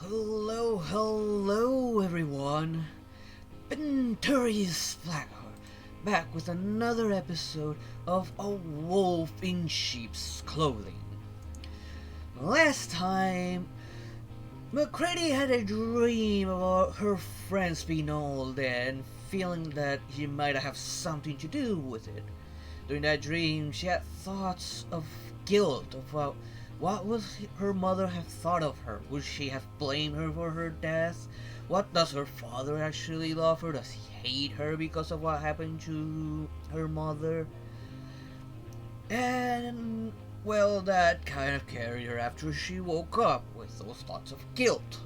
Hello everyone. Venturi's Flower, back with another episode of A Wolf in Sheep's Clothing. Last time, McCready had a dream about her friends being all dead and feeling that he might have something to do with it. During that dream, she had thoughts of guilt about what would her mother have thought of her. Would she have blamed her for her death? What does her father actually love her? Does he hate her because of what happened to her mother? And, well, that kind of carried her after she woke up with those thoughts of guilt.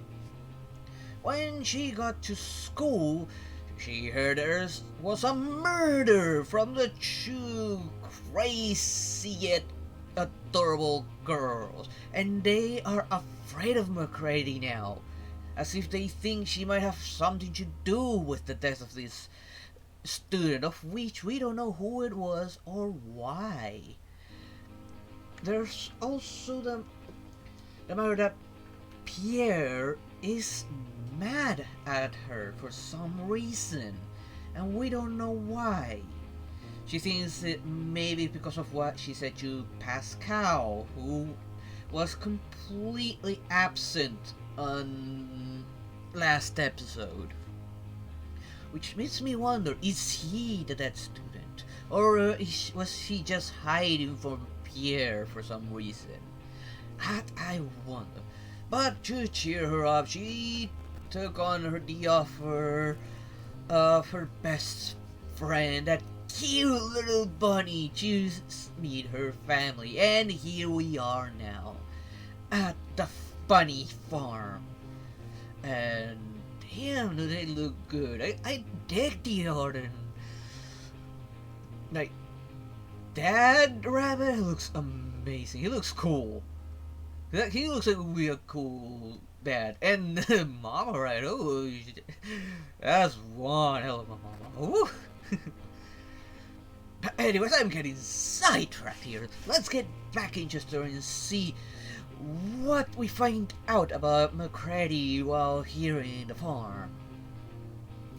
When she got to school, she heard there was a murder from the two crazy yet adorable girls, and they are afraid of McCready now, as if they think she might have something to do with the death of this student, of which we don't know who it was or why. There's also the matter that Pierre is mad at her for some reason, and we don't know why. She thinks it may be because of what she said to Pascal, who was completely absent on last episode. Which makes me wonder, is he the dead student? Or was he just hiding from Pierre for some reason? That I wonder. But to cheer her up, she took on the offer of her best friend, that cute little bunny, to meet her family. And here we are now, at the bunny farm. And damn, do they look good. I dig the art. And like, Dad Rabbit looks amazing. He looks cool. He looks like we a cool dad. And Mama, right? Oh, that's one hell of a mama. Ooh. Anyways, I'm getting sidetracked here. Let's get back into the story and see what we find out about McCready while here in the farm.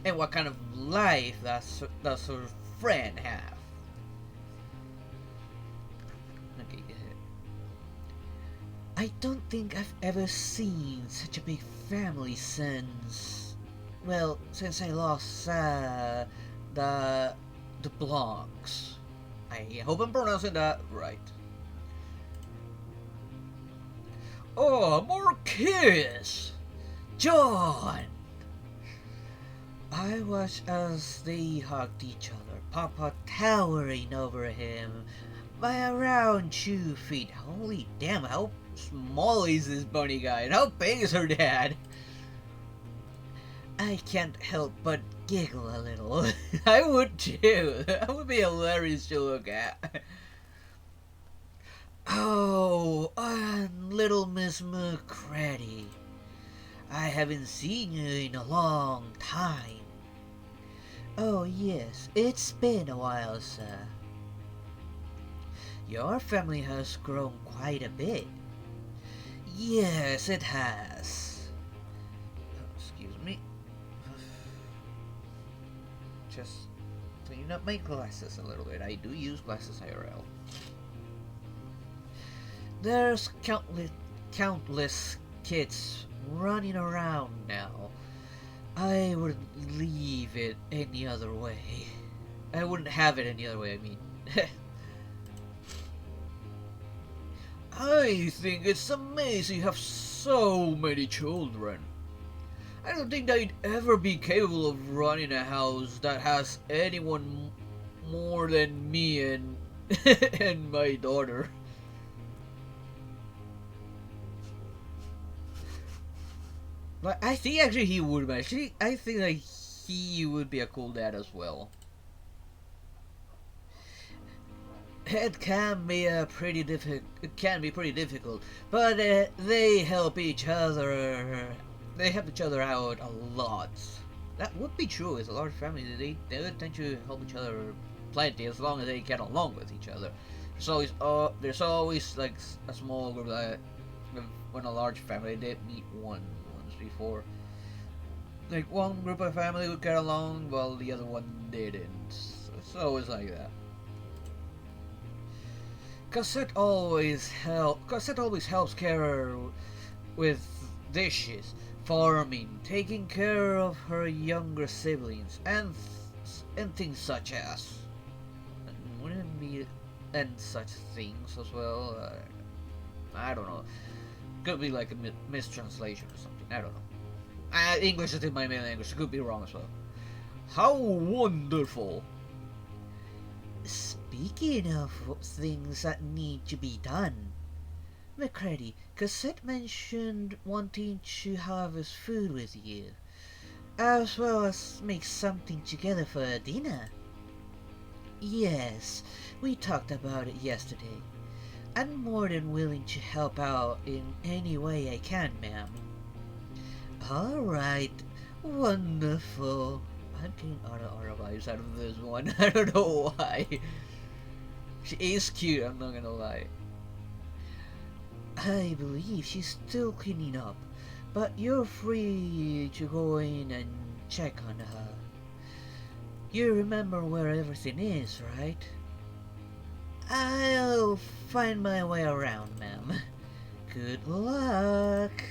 And what kind of life does her friend have. Okay. I don't think I've ever seen such a big family since I lost the Blancs. I hope I'm pronouncing that right. Oh, more kids! John! I watched as they hugged each other, Papa towering over him by around 2 feet. Holy damn, how small is this bunny guy, and how big is her dad? I can't help but giggle a little. I would too. That would be hilarious to look at. Oh, little Miss McCready. I haven't seen you in a long time. Oh yes, it's been a while, sir. Your family has grown quite a bit. Yes, it has. Excuse me. Just cleaning up my glasses a little bit. I do use glasses IRL. There's countless kids running around now. I wouldn't leave it any other way. I wouldn't have it any other way, I mean. I think it's amazing you have so many children. I don't think I'd ever be capable of running a house that has anyone more than me and and my daughter. But I think actually he would, man. I think like he would be a cool dad as well. It can be pretty difficult. It can be pretty difficult, but they help each other. They help each other out a lot. That would be true. It's a large family. They would tend to help each other plenty as long as they get along with each other. There's always like a small group that when a large family they meet once once before. Like, one group of family would get along while the other one didn't. So it's always like that. Cosette always helps Kara with dishes, farming, taking care of her younger siblings, and things such as. Wouldn't it be and such things as well? I don't know. Could be like a mistranslation or something. I don't know. English isn't my main language. It could be wrong as well. How wonderful! Speaking of things that need to be done, McCready, Cosette mentioned wanting to harvest food with you, as well as make something together for dinner. Yes, we talked about it yesterday. I'm more than willing to help out in any way I can, ma'am. Alright, wonderful. I'm getting Ara vibes out of this one. I don't know why. She is cute, I'm not gonna lie. I believe she's still cleaning up, but you're free to go in and check on her. You remember where everything is, right? I'll find my way around, ma'am. Good luck.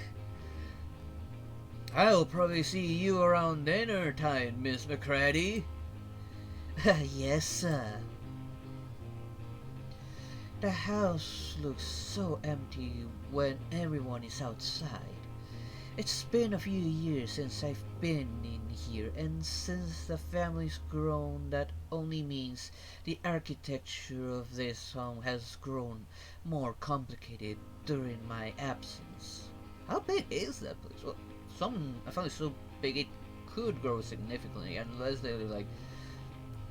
I'll probably see you around dinner time, Miss McCready. Yes, sir. The house looks so empty when everyone is outside. It's been a few years since I've been in here, and since the family's grown, that only means the architecture of this home has grown more complicated during my absence. How big is that place? Well, I found it so big it could grow significantly, unless they're like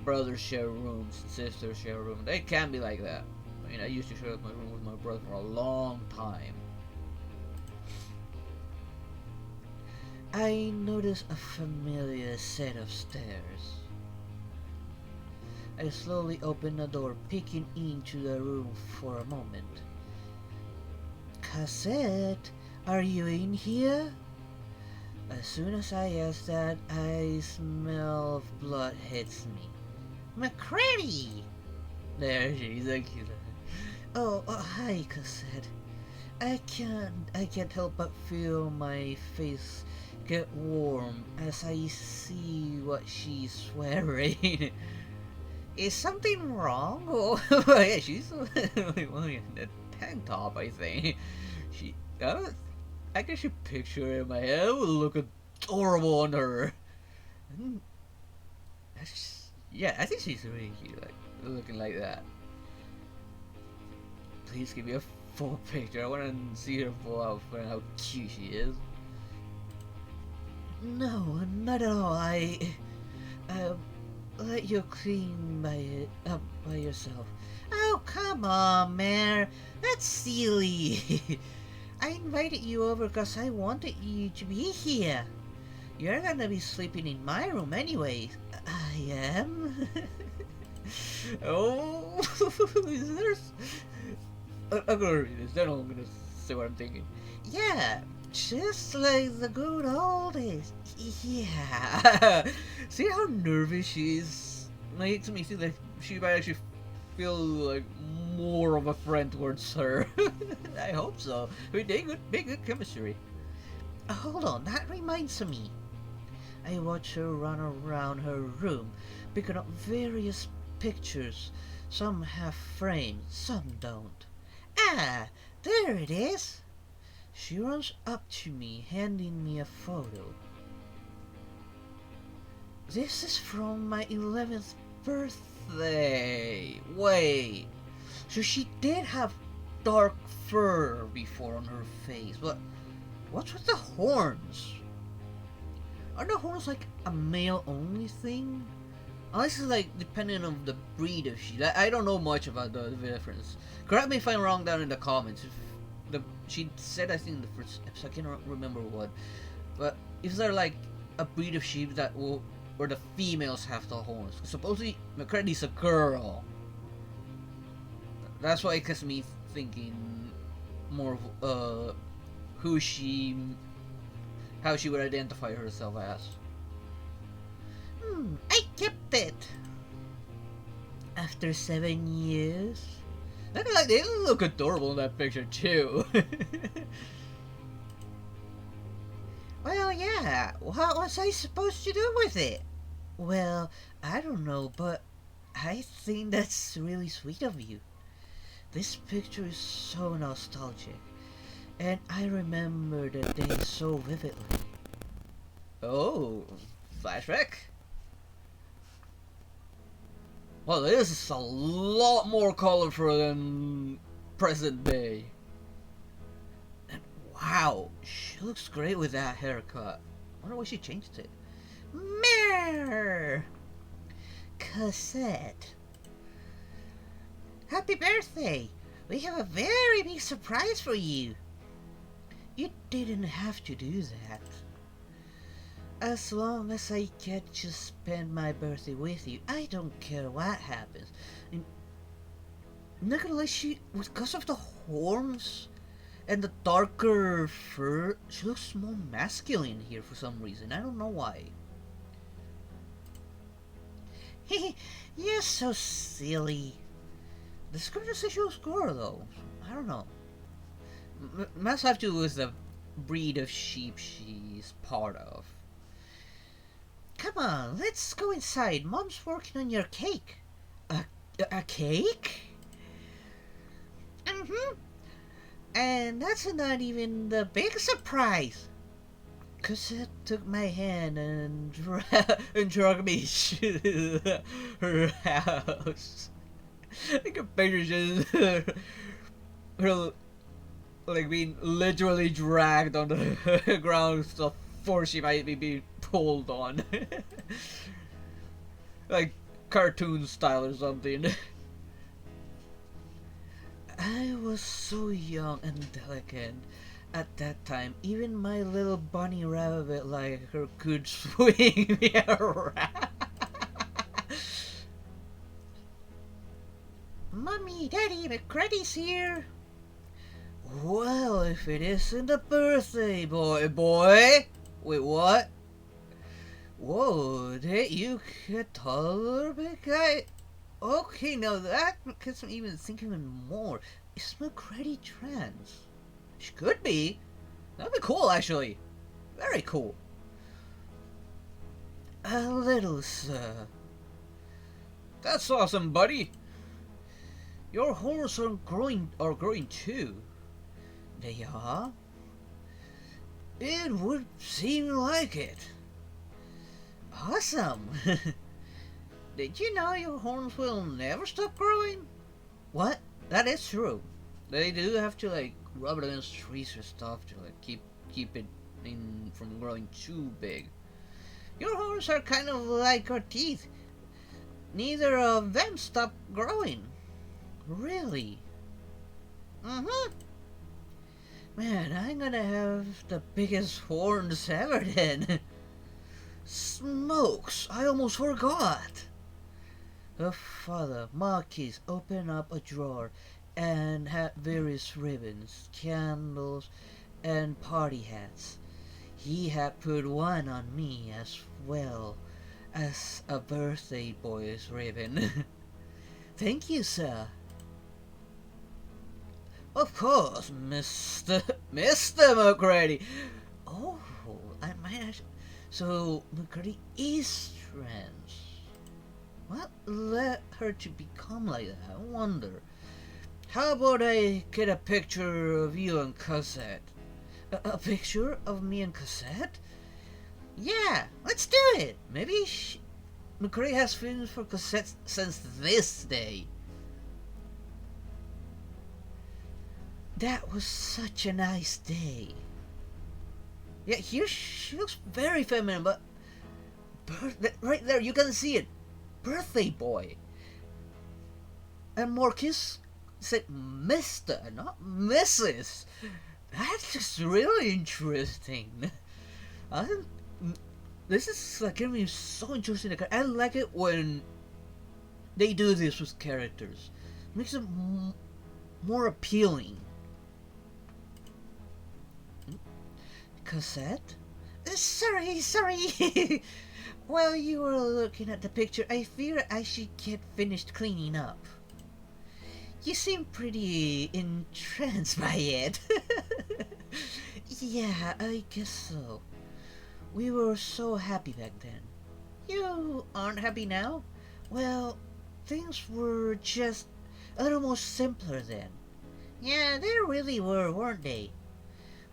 brothers share rooms, sisters share rooms. They can be like that. I mean, I used to share my room with my brother for a long time. I noticed a familiar set of stairs. I slowly opened the door, peeking into the room for a moment. Cosette, are you in here? As soon as I ask that, a smell of blood hits me. McCready! There she is, like, oh, hi, Cosette. I can't help but feel my face get warm as I see what she's wearing. Is something wrong? Oh, yeah, she's wearing a tank top, I think. I can just picture it in my head. It would look adorable on her. Yeah, I think she's really cute, like, looking like that. Please give me a full picture. I want to see her full outfit and how cute she is. No, not at all. I let you clean by yourself. Oh, come on, man. That's silly. I invited you over because I wanted you to be here. You're gonna be sleeping in my room anyway. I am? Oh, is there... I'm gonna read this, then I'm gonna say what I'm thinking. Yeah, just like the good old days. Yeah. See how nervous she is? Makes me think like she might actually feel like more of a friend towards her. I hope so. I mean, they make good chemistry. Hold on, that reminds me. I watch her run around her room, picking up various pictures. Some have frames, some don't. Ah, there it is. She runs up to me, handing me a photo. This is from my 11th birthday. Wait, so she did have dark fur before on her face, but what's with the horns? Are the horns like a male-only thing? Unless it's like depending on the breed of sheep. I don't know much about the difference. Correct me if I'm wrong down in the comments. She said, I think in the first episode, I can't remember what, but is there like a breed of sheep that will, where the females have the horns? Supposedly McCready's a girl. That's why it gets me thinking more of who she how she would identify herself as. I kept it. After 7 years. They look adorable in that picture too. Well, yeah. What was I supposed to do with it? Well, I don't know, but I think that's really sweet of you. This picture is so nostalgic, and I remember the day so vividly. Oh, flashback? Well, this is a lot more colorful than present day. And wow, she looks great with that haircut. I wonder why she changed it. Mirror! Cosette. Happy birthday! We have a very big surprise for you. You didn't have to do that. As long as I get to spend my birthday with you, I don't care what happens. And not gonna lie, because of the horns and the darker fur, she looks more masculine here for some reason. I don't know why. You're so silly. The script says she was girl though. I don't know. Must have to do with the breed of sheep she's part of. Come on, let's go inside. Mom's working on your cake. A cake? Mm-hmm. And that's not even the big surprise. Cosette took my hand and dragged me to her house. I can picture just her like being literally dragged on the ground before she might be being pulled on. Like cartoon style or something. I was so young and delicate at that time. Even my little bunny rabbit like her could swing me around. Mommy, Daddy, McCready's here. Well, if it isn't a birthday boy. Wait, what? Whoa, did you get taller, big guy? Okay, now that gets me even thinking even more. Is McCready trans? She could be. That'd be cool, actually. Very cool. A little, sir. That's awesome, buddy. Your horns are growing too. They are? It would seem like it. Awesome. Did you know your horns will never stop growing? What? That is true. They do have to like rub it against trees or stuff to like keep it from growing too big. Your horns are kind of like our teeth. Neither of them stop growing. Really? Mm-hmm. Man, I'm gonna have the biggest horns ever then. Smokes, I almost forgot. Her father, Marquis, opened up a drawer and had various ribbons, candles, and party hats. He had put one on me as well as a birthday boy's ribbon. Thank you, sir. Of course, Mr. McCready. Oh, I might actually... So, McCready is trans. What led her to become like that? I wonder. How about I get a picture of you and Cosette? A picture of me and Cosette? Yeah, let's do it. Maybe McCready has feelings for Cosette since this day. That was such a nice day. Yeah, here she looks very feminine, but right there you can see it. Birthday boy. And Marcus said Mr., not Mrs. That's just really interesting. This is like getting me so interesting. I like it when they do this with characters. It makes it more appealing. Cosette? Sorry. While you were looking at the picture, I fear I should get finished cleaning up. You seem pretty entranced by it. Yeah, I guess so. We were so happy back then. You aren't happy now? Well, things were just a little more simpler then. Yeah, they really were, weren't they?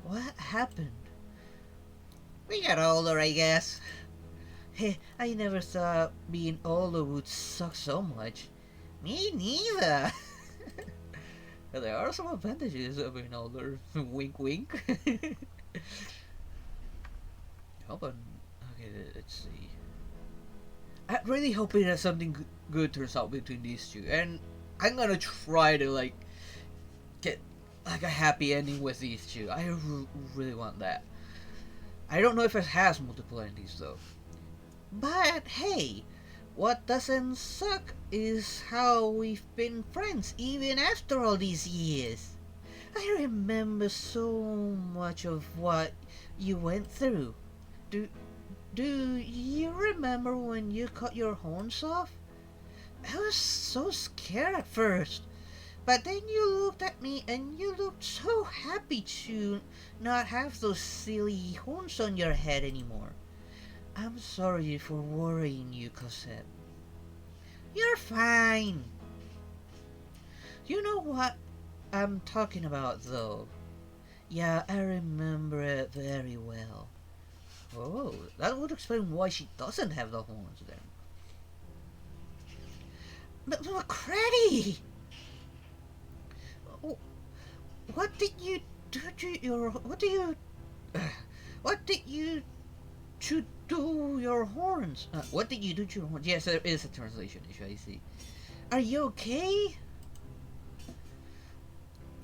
What happened? We got older, I guess. Hey, I never thought being older would suck so much. Me neither. There are some advantages of being older. Wink, wink. Hope I'm... Okay, let's see. I'm really hoping that something good turns out between these two, and I'm gonna try to like get like a happy ending with these two. I really want that. I don't know if it has multiple endings though. But hey, what doesn't suck is how we've been friends even after all these years. I remember so much of what you went through. Do you remember when you cut your horns off? I was so scared at first. But then you looked at me and you looked so happy to not have those silly horns on your head anymore. I'm sorry for worrying you, Cosette. You're fine. You know what I'm talking about, though? Yeah, I remember it very well. Oh, that would explain why she doesn't have the horns then. But McCready! What did you do to your... What did you to do your horns? What did you do to your horns? Yes, there is a translation issue, I see. Are you okay?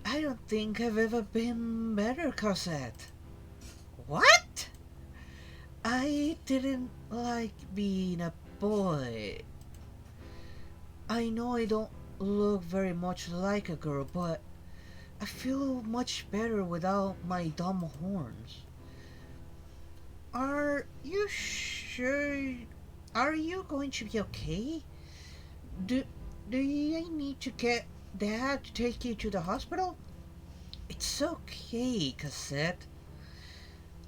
I don't think I've ever been better, Cosette. What? I didn't like being a boy. I know I don't look very much like a girl, but I feel much better without my dumb horns. Are you sure? Are you going to be okay? Do you need to get Dad to take you to the hospital? It's okay, Cassette.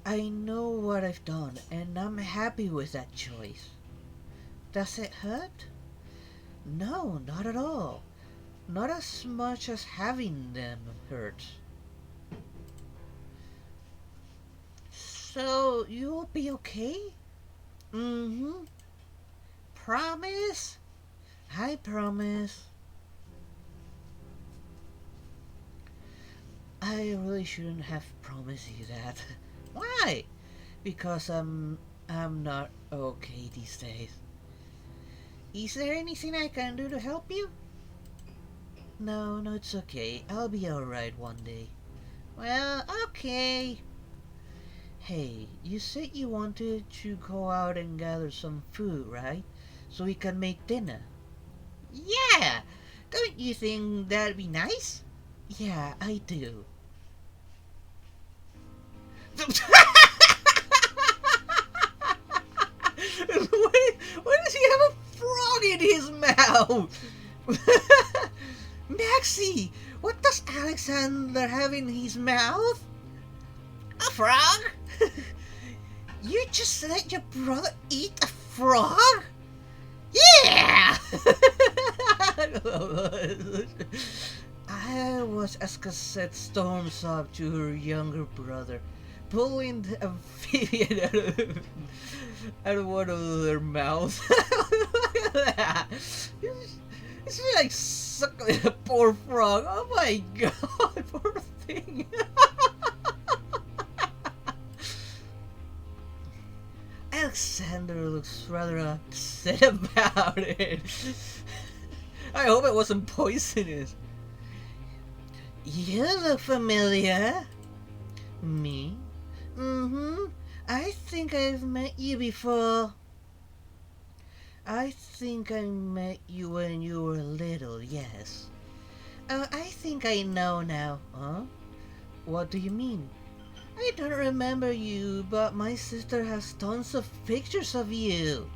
I know what I've done, and I'm happy with that choice. Does it hurt? No, not at all. Not as much as having them hurts. So, you'll be okay? Mm-hmm. Promise? I promise. I really shouldn't have promised you that. Why? Because I'm not okay these days. Is there anything I can do to help you? No, it's okay. I'll be alright one day. Well, okay. Hey, you said you wanted to go out and gather some food, right? So we can make dinner. Yeah! Don't you think that'd be nice? Yeah, I do. Why does he have a frog in his mouth? Maxie, what does Alexander have in his mouth? A frog? You just let your brother eat a frog? Yeah! I was as Cassette storms up to her younger brother, pulling the amphibian out of one of their mouths. It's like suckling a poor frog. Oh my god, poor thing. Alexander looks rather upset about it. I hope it wasn't poisonous. You look familiar. Me? Mm-hmm. I think I've met you before. I think I met you when you were little, yes. I think I know now. Huh? What do you mean? I don't remember you, but my sister has tons of pictures of you.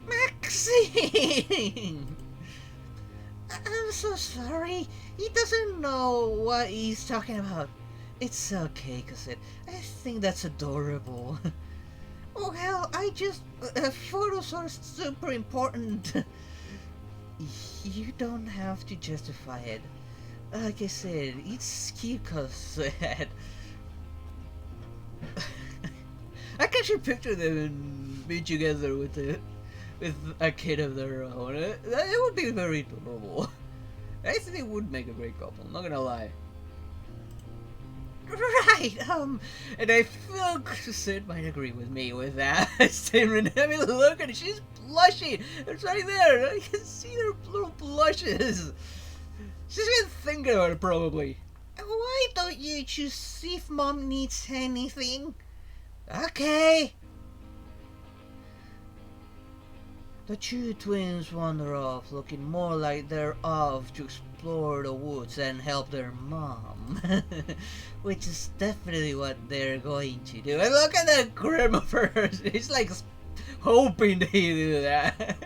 Maxine! I'm so sorry. He doesn't know what he's talking about. It's okay, Cassette. I think that's adorable. Well, I just... photos are super important. You don't have to justify it. Like I said, it's cute, Cassette. I can actually picture them being together with a kid of their own. It would be very adorable. I think they would make a great couple, not gonna lie. Right, and I feel Sid might agree with me with that statement. I mean, look at it, she's blushing. It's right there. I can see her little blushes. She's been thinking about it, probably. Why don't you just see if Mom needs anything? Okay. The two twins wander off, looking more like they're off to explore the woods and help their mom. Which is definitely what they're going to do. And look at that grin of hers. He's like hoping they do that.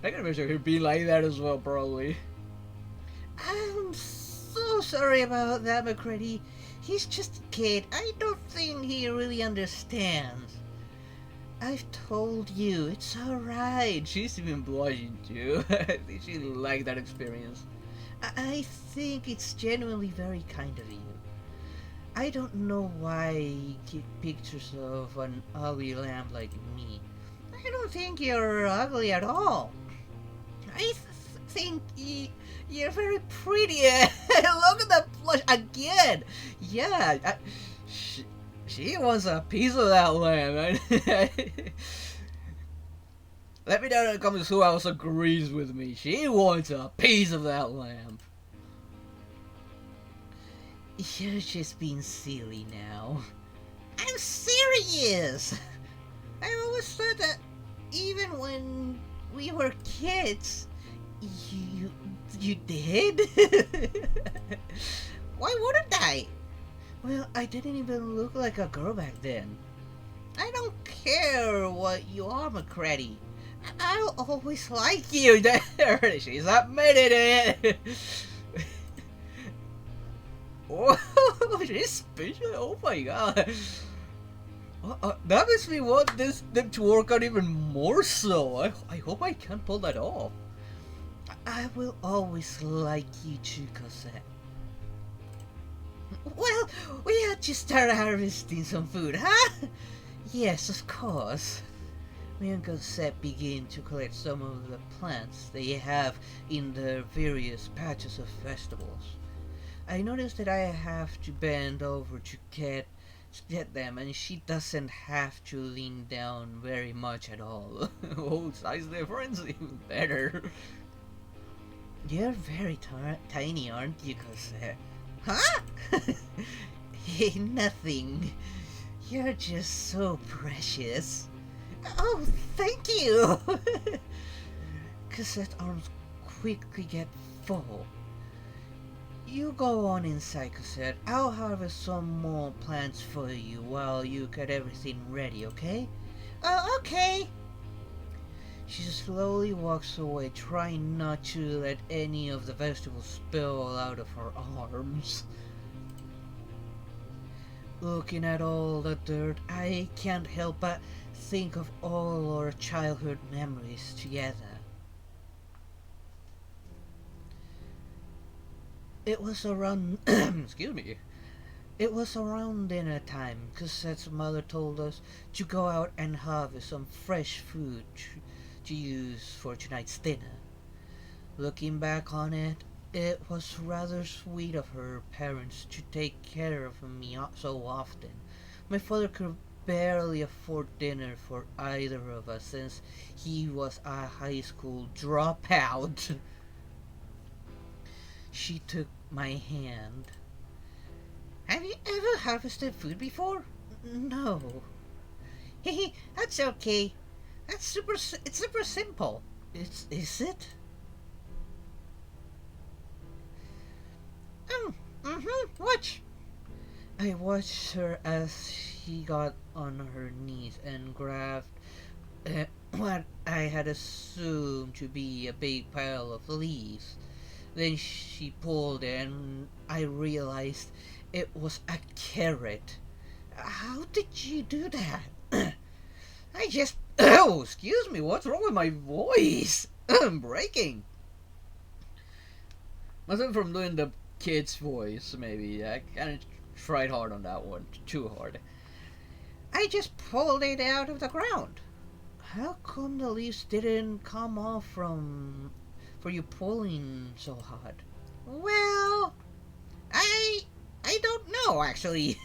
I can imagine her being like that as well, probably. I'm so sorry about that, McCready. He's just a kid. I don't think he really understands. I've told you, it's alright. She's even blushing too. I think she liked that experience. I think it's genuinely very kind of you. I don't know why you keep pictures of an ugly lamb like me. I don't think you're ugly at all. I think you're very pretty. Look at that blush again. Yeah, she wants a piece of that lamb. Let me know in the comments who else agrees with me. She wants a piece of that lamb. You're just being silly now. I'm serious. I always thought that even when we were kids, you did? Why wouldn't I? Well, I didn't even look like a girl back then. I don't care what you are, McCready. I'll always like you. There, she's admitted it. Oh, she's speechless. Oh my god. That makes me want them to work out even more so. I hope I can pull that off. I will always like you too, Cosette. Well, we had to start harvesting some food, huh? Yes, of course. Me and Cosette begin to collect some of the plants they have in the various patches of festivals. I noticed that I have to bend over to get them, and she doesn't have to lean down very much at all. Oh, size difference, even better. You're very tiny, aren't you, Cosette? Huh? Nothing. You're just so precious. Oh, thank you! Cosette's arms quickly get full. You go on inside, Cosette. I'll harvest some more plants for you while you get everything ready, okay? Okay. She slowly walks away, trying not to let any of the vegetables spill out of her arms. Looking at all the dirt, I can't help but think of all our childhood memories together. It was around excuse me. It was around dinner time. Cosette's mother told us to go out and harvest some fresh food to use for tonight's dinner. Looking back on it, it was rather sweet of her parents to take care of me so often. My father could barely afford dinner for either of us since he was a high school dropout. She took my hand. Have you ever harvested food before? No. Hehe, that's okay. It's super simple. Is it? Watch. I watched her as she got on her knees and grabbed what I had assumed to be a big pile of leaves. Then she pulled it and I realized it was a carrot. How did you do that? I just... Oh, excuse me, what's wrong with my voice? I'm breaking. Must have been from doing the kid's voice, maybe. I kind of tried hard on that one, too hard. I just pulled it out of the ground. How come the leaves didn't come off for you pulling so hard? Well, I don't know actually.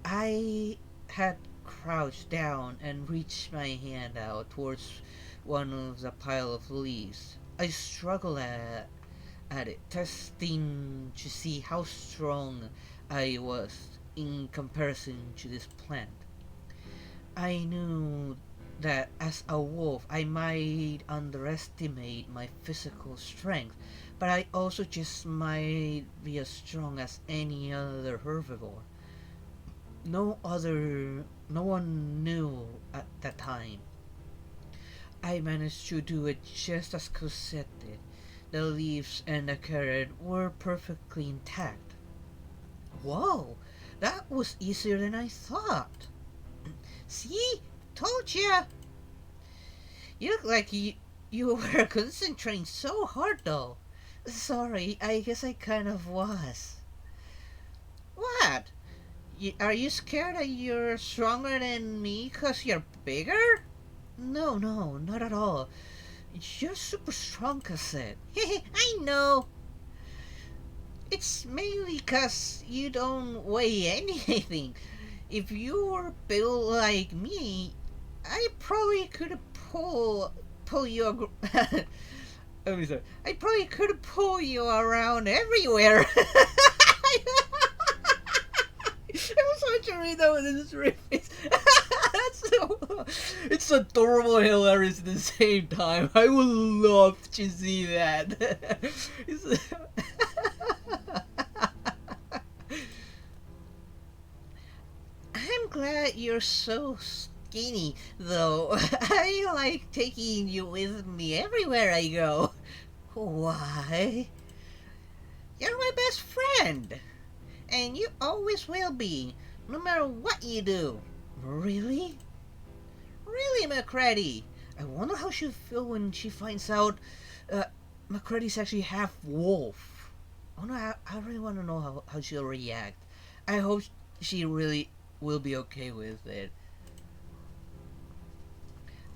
I had crouched down and reached my hand out towards one of the pile of leaves. I struggled at it, testing to see how strong I was in comparison to this plant. I knew that as a wolf I might underestimate my physical strength, but I also just might be as strong as any other herbivore. No one knew at that time. I managed to do it just as Cosette did. The leaves and the carrot were perfectly intact. Whoa, that was easier than I thought. See? Told ya. You look like you were concentrating so hard though. Sorry, I guess I kind of was. What? Are you scared that you're stronger than me because you're bigger? No, not at all. You're super strong, Cassette. I know. It's mainly because you don't weigh anything. If you were built like me, I probably could pull you. I'm sorry. I probably could pull you around everywhere. I'm sorry to read that with this face. That's so. It's adorable and hilarious at the same time. I would love to see that. I'm glad you're so skinny, though. I like taking you with me everywhere I go. Why? You're my best friend. And you always will be, no matter what you do. Really? Really, McCready. I wonder how she'll feel when she finds out McCready's actually half wolf. I really want to know how she'll react. I hope she really will be okay with it.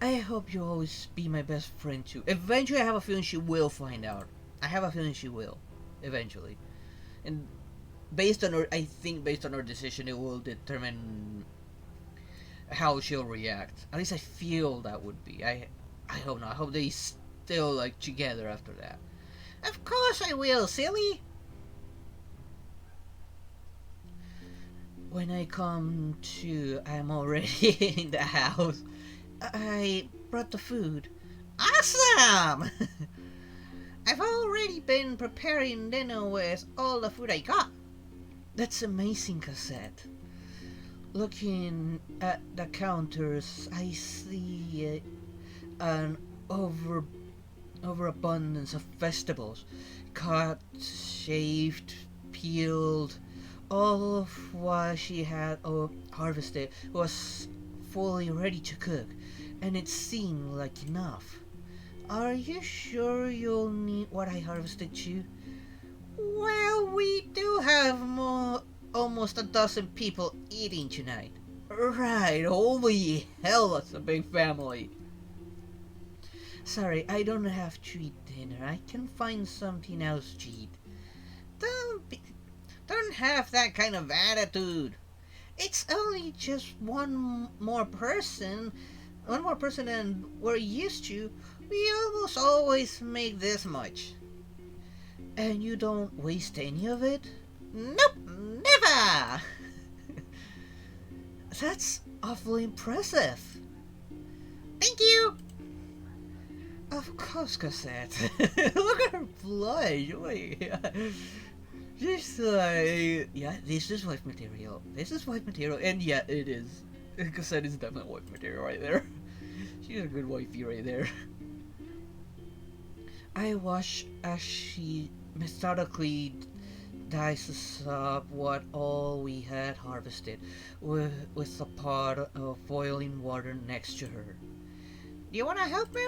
I hope you'll always be my best friend too. Eventually, I have a feeling she will find out. I have a feeling she will. Eventually. And based on her decision, it will determine how she'll react. At least I feel that would be. I hope not. I hope they still like together after that. Of course I will, silly. When I come to, I'm already in the house. I brought the food. Awesome! I've already been preparing dinner with all the food I got. That's amazing, Cassette. Looking at the counters, I see an overabundance of vegetables. Cut, shaved, peeled. All of what she had harvested was fully ready to cook, and it seemed like enough. Are you sure you'll need what I harvested too? Well, we do have almost a dozen people eating tonight. Right, holy hell, that's a big family. Sorry, I don't have to eat dinner. I can find something else to eat. Don't have that kind of attitude. It's only just one more person than we're used to. We almost always make this much. And you don't waste any of it? Nope, never! That's awfully impressive. Thank you. Of course, Cassette. Look at her blush. Just like, yeah, this is wife material. This is wife material, and yeah, it is. Cassette is definitely wife material right there. She's a good wifey right there. I watch as she methodically dices up what all we had harvested, with a pot of boiling water next to her. Do you want to help me?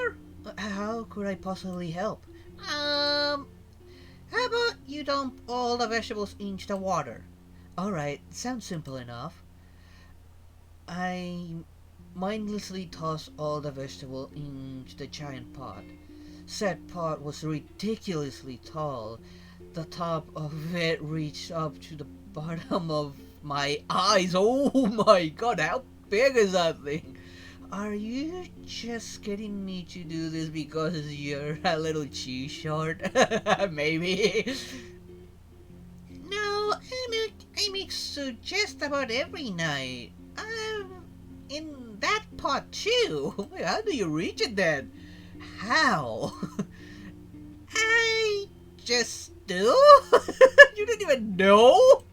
How could I possibly help? How about you dump all the vegetables into the water? Alright, sounds simple enough. I mindlessly tossed all the vegetable into the giant pot. Said pot was ridiculously tall. The top of it reached up to the bottom of my eyes. Oh my god, how big is that thing? Are you just getting me to do this because you're a little too short? Maybe. No, I make soup just about every night. In that pot too. How do you reach it then? How? I just do. You didn't even know?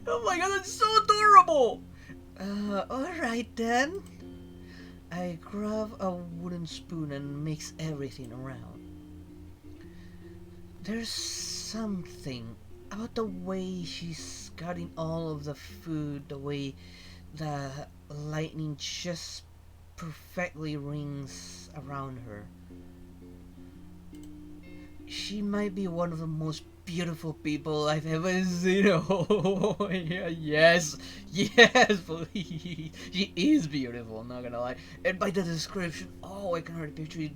Oh my god, that's so adorable! Alright then. I grab a wooden spoon and mix everything around. There's something about the way she's cutting all of the food, the way the lightning just perfectly rings around her. She might be one of the most beautiful people I've ever seen. Oh, yeah, yes, please. She is beautiful, not gonna lie. And by the description, oh, I can already picture it.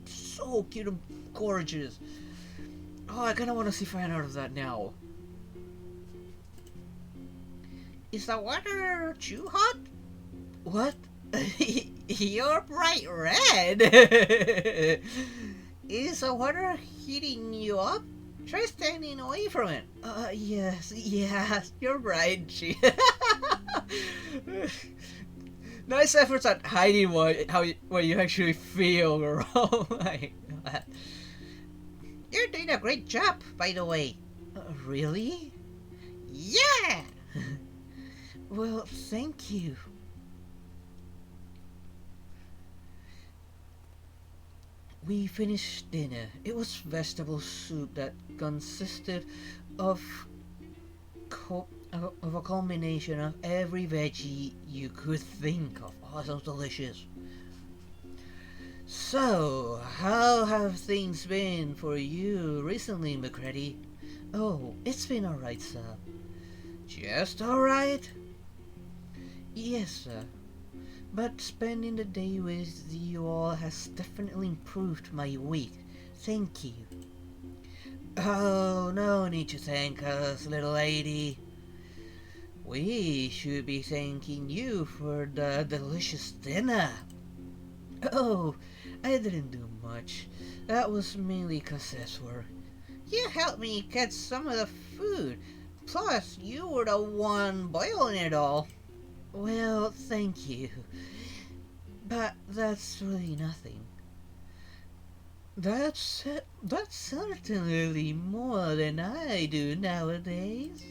So cute and gorgeous. Oh, I kinda wanna see fan art of that now. Is the water too hot? What? You're bright red. Is the water heating you up? Try standing away from it. Yes, you're right. She. Nice efforts at hiding what you actually feel, girl. Oh my god. You're doing a great job, by the way. Really? Yeah! Well, thank you. We finished dinner. It was vegetable soup that consisted of of a combination of every veggie you could think of. Oh, sounds delicious. So, how have things been for you recently, McCready? Oh, it's been alright, sir. Just alright? Yes, sir. But spending the day with you all has definitely improved my week. Thank you. Oh, no need to thank us, little lady. We should be thanking you for the delicious dinner. Oh, I didn't do much. That was mainly Cassette's work. You helped me get some of the food. Plus, you were the one boiling it all. Well, thank you. But that's really nothing. That's certainly more than I do nowadays.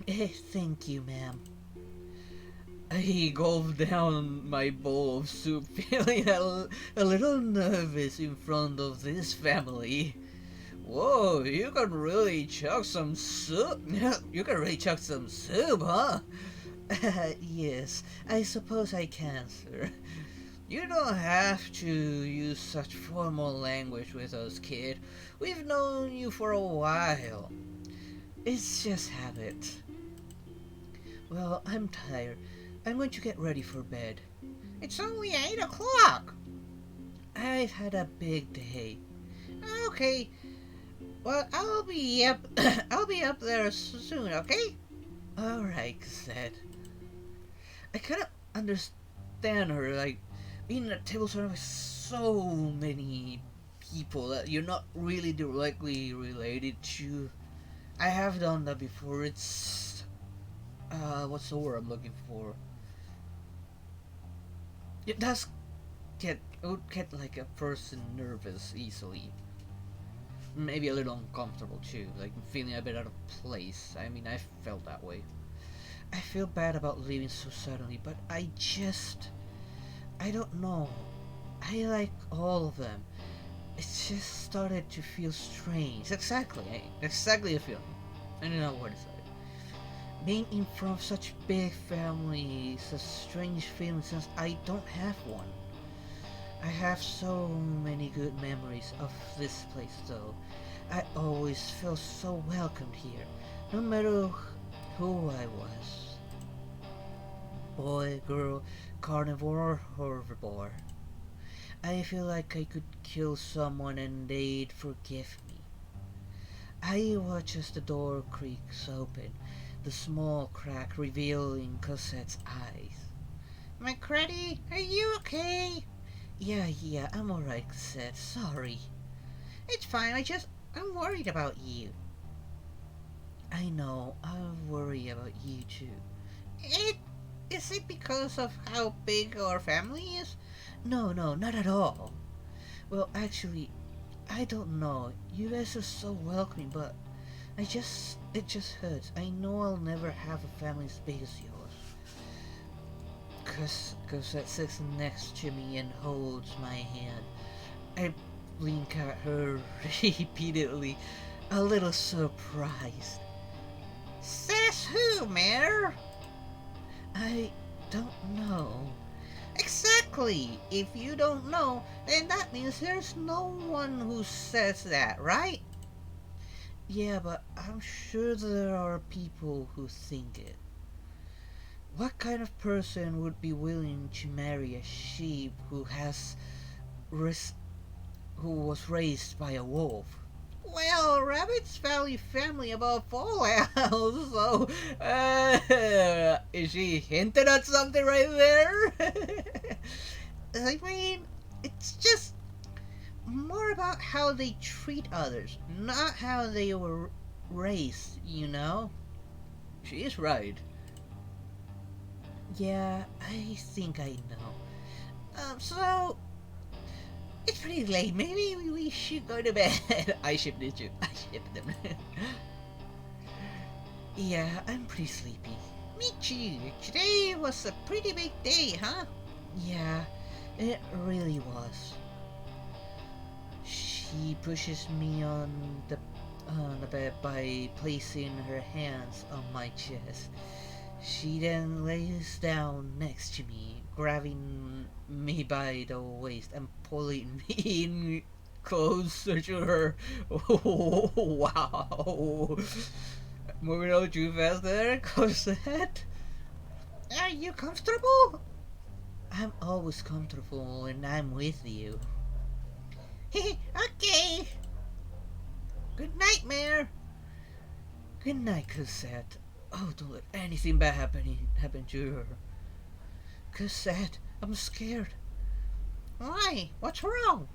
Thank you, ma'am. I gulped down my bowl of soup, feeling a little nervous in front of this family. Whoa, you can really chuck some soup? You can really chuck some soup, huh? Yes, I suppose I can, sir. You don't have to use such formal language with us, kid. We've known you for a while. It's just habit. Well, I'm tired. I'm going to get ready for bed. It's only 8 o'clock. I've had a big day. Okay. Well, I'll be up. I'll be up there soon. Okay. All right, Cassette. I kind of understand her, like being at a table surrounded by so many people that you're not really directly related to. I have done that before. It's what's the word I'm looking for? It would get like a person nervous easily. maybe a little uncomfortable too, like feeling a bit out of place. I mean, I felt that way. I feel bad about leaving so suddenly, but I don't know. I like all of them. It just started to feel strange. Exactly the feeling. I don't know what it's like. Being in front of such big family is a strange feeling since I don't have one. I have so many good memories of this place though. I always felt so welcomed here, no matter who I was. Boy, girl, carnivore, or herbivore. I feel like I could kill someone and they'd forgive me. I watch as the door creaks open, the small crack revealing Cosette's eyes. McCready, are you okay? Yeah, I'm alright, Cosette. Sorry. It's fine, I'm worried about you. I know, I worry about you too. It is it because of how big our family is? No, not at all. Well, actually, I don't know. You guys are so welcoming, but it just hurts. I know I'll never have a family as big as yours. Cosette sits next to me and holds my hand. I blink at her repeatedly, a little surprised. Says who, Mare? I don't know. Exactly. If you don't know, then that means there's no one who says that, right? Yeah, but I'm sure there are people who think it. What kind of person would be willing to marry a sheep ris- who was raised by a wolf? Well, rabbits value family above all else, so, is she hinting at something right there? I mean, it's just more about how they treat others, not how they were raised, you know? She is right. Yeah, I think I know. So, it's pretty late. Maybe we should go to bed. I shipped it you. I shipped them. Yeah, I'm pretty sleepy. Me too. Today was a pretty big day, huh? Yeah, it really was. She pushes me on the bed by placing her hands on my chest. She then lays down next to me, grabbing me by the waist and pulling me in closer to her. Oh, wow. Moving on too fast there, Cosette. Are you comfortable? I'm always comfortable when I'm with you. Okay. Good night, Mare. Good night, Cosette. Oh, don't let anything bad happen to her. Cosette, I'm scared. Why? What's wrong?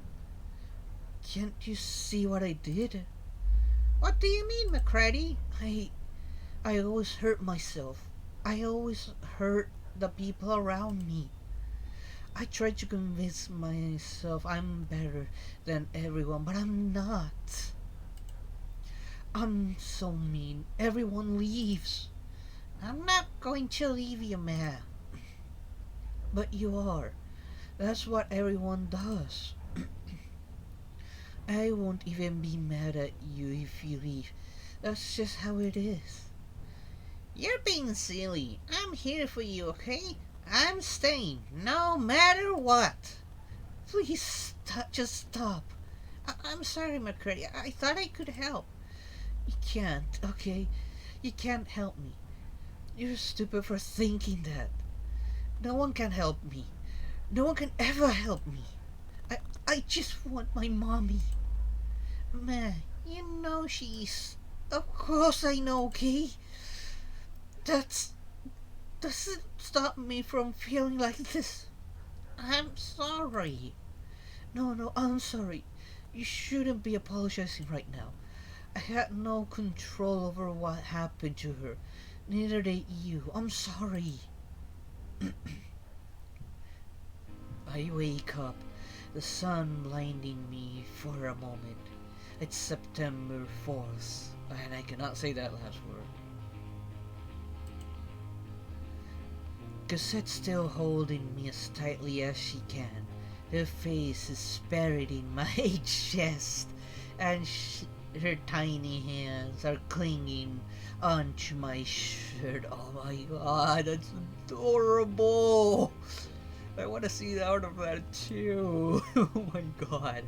Can't you see what I did? What do you mean, McCready? I always hurt myself. I always hurt the people around me. I try to convince myself I'm better than everyone, but I'm not. I'm so mean. Everyone leaves. I'm not going to leave you, man. But you are. That's what everyone does. I won't even be mad at you if you leave. That's just how it is. You're being silly. I'm here for you, okay? I'm staying, no matter what. Please just stop. I'm sorry, McCready. I thought I could help. You can't, okay? You can't help me. You're stupid for thinking that. No one can help me. No one can ever help me. I just want my mommy. Man, you know she's... Of course I know, okay? That's... doesn't stop me from feeling like this. I'm sorry. No, I'm sorry. You shouldn't be apologizing right now. I had no control over what happened to her. Neither did you. I'm sorry. I wake up, the sun blinding me for a moment. It's September 4th, and I cannot say that last word. Cosette's still holding me as tightly as she can. Her face is buried in my chest, and her tiny hands are clinging onto my shirt. Oh my god, that's adorable! I want to see out of that too. Oh my god.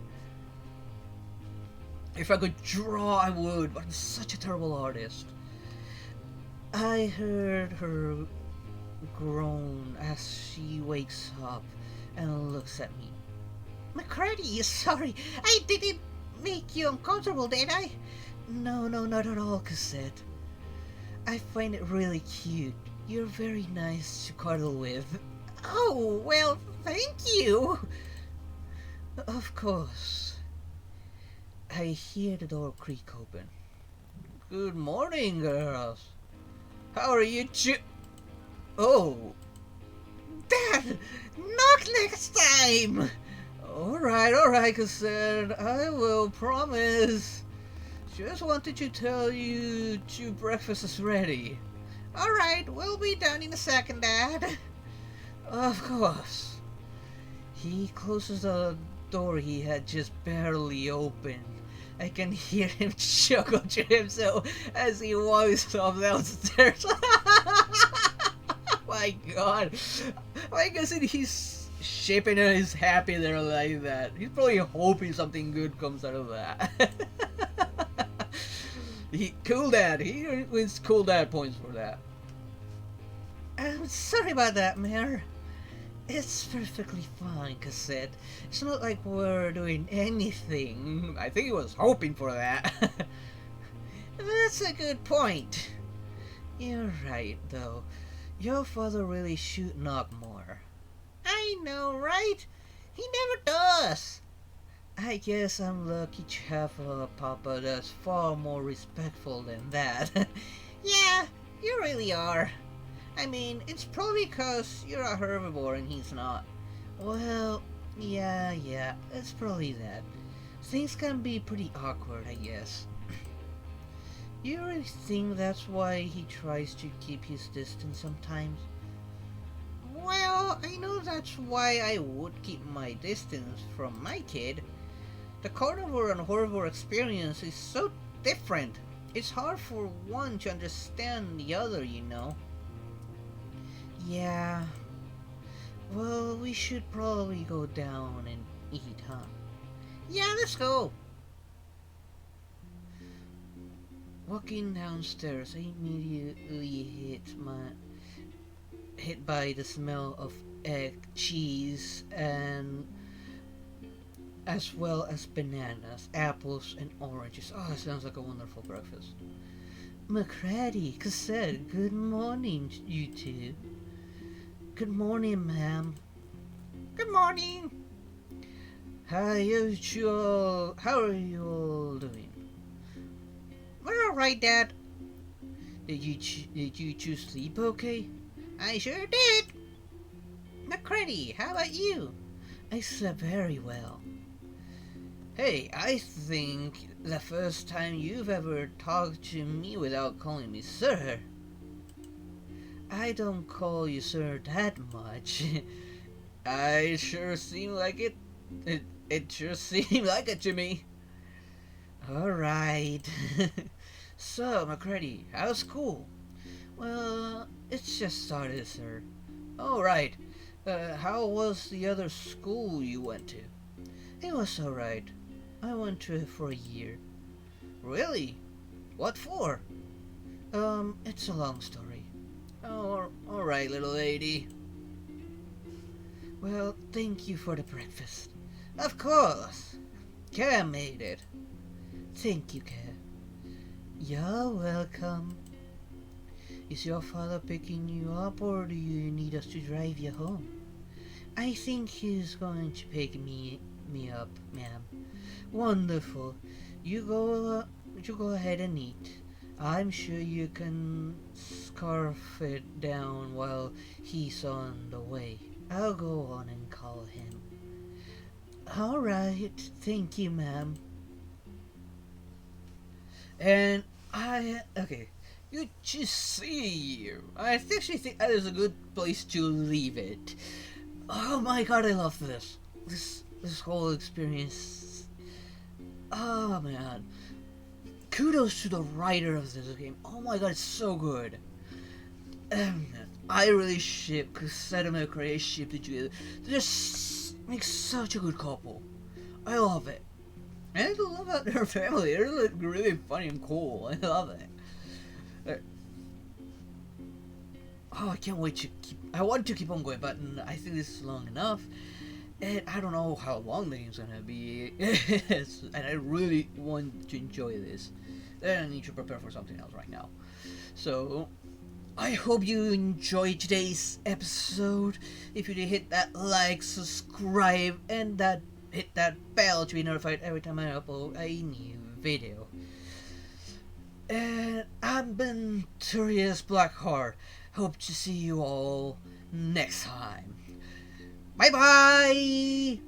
If I could draw, I would, but I'm such a terrible artist. I heard her groan as she wakes up and looks at me. McCready, sorry, I didn't make you uncomfortable, did I? No, not at all, Cosette. I find it really cute. You're very nice to cuddle with. Oh, well, thank you. Of course. I hear the door creak open. Good morning, girls. How are you Oh. Dad! Not next time! Alright, Cassandra. I will promise. Just wanted to tell you breakfast is ready. Alright, we'll be done in a second, Dad. Of course. He closes the door he had just barely opened. I can hear him chuckle to himself as he walks off downstairs. My god. I guess he's shaping it, he's happy there like that. He's probably hoping something good comes out of that. Cool dad. He wins cool dad points for that. I'm sorry about that, Mayor. It's perfectly fine, Cassette. It's not like we're doing anything. I think he was hoping for that. That's a good point. You're right, though. Your father really should knock more. I know, right? He never does. I guess I'm lucky to have a papa that's far more respectful than that. Yeah, you really are. I mean, it's probably because you're a herbivore and he's not. Well, yeah, it's probably that. Things can be pretty awkward, I guess. You really think that's why he tries to keep his distance sometimes? Well, I know that's why I would keep my distance from my kid. The carnivore and herbivore experience is so different. It's hard for one to understand the other, you know. Yeah. Well, we should probably go down and eat, huh? Yeah, let's go. Walking downstairs, I immediately hit by the smell of egg, cheese, and as well as bananas, apples, and oranges. Oh, that sounds like a wonderful breakfast. McCready, Cassette, good morning, you two. Good morning, ma'am. Good morning. How are you all doing? We're all right, Dad. Did you two sleep okay? I sure did. McCready, how about you? I slept very well. Hey, I think the first time you've ever talked to me without calling me sir. I don't call you sir that much. I sure seem like it. It sure seemed like it to me. Alright. So, McCready, how's school? Well, it's just started, sir. Alright. How was the other school you went to? It was alright. I went to it for a year. Really? What for? It's a long story. Oh, alright, little lady. Well, thank you for the breakfast. Of course. Kat made it. Thank you, Kat. You're welcome. Is your father picking you up, or do you need us to drive you home? I think he's going to pick me up, ma'am. Wonderful. You go ahead and eat. I'm sure you can scarf it down while he's on the way. I'll go on and call him. All right. Thank you, ma'am. And okay, you just see. I actually think that is a good place to leave it. Oh my god, I love this. This whole experience. Oh man. Kudos to the writer of this game. Oh my god, it's so good. I really ship Kuseta and McRae shipped it together. They just make such a good couple. I love it. And I love about their family. They're like really funny and cool. I love it. Oh, I can't wait to keep. I want to keep on going, but I think this is long enough. And I don't know how long the game's gonna be. And I really want to enjoy this. And I need to prepare for something else right now. So, I hope you enjoyed today's episode. If you did, hit that like, subscribe, and hit that bell to be notified every time I upload a new video. And I've been Turius Blackheart. Hope to see you all next time. Bye bye!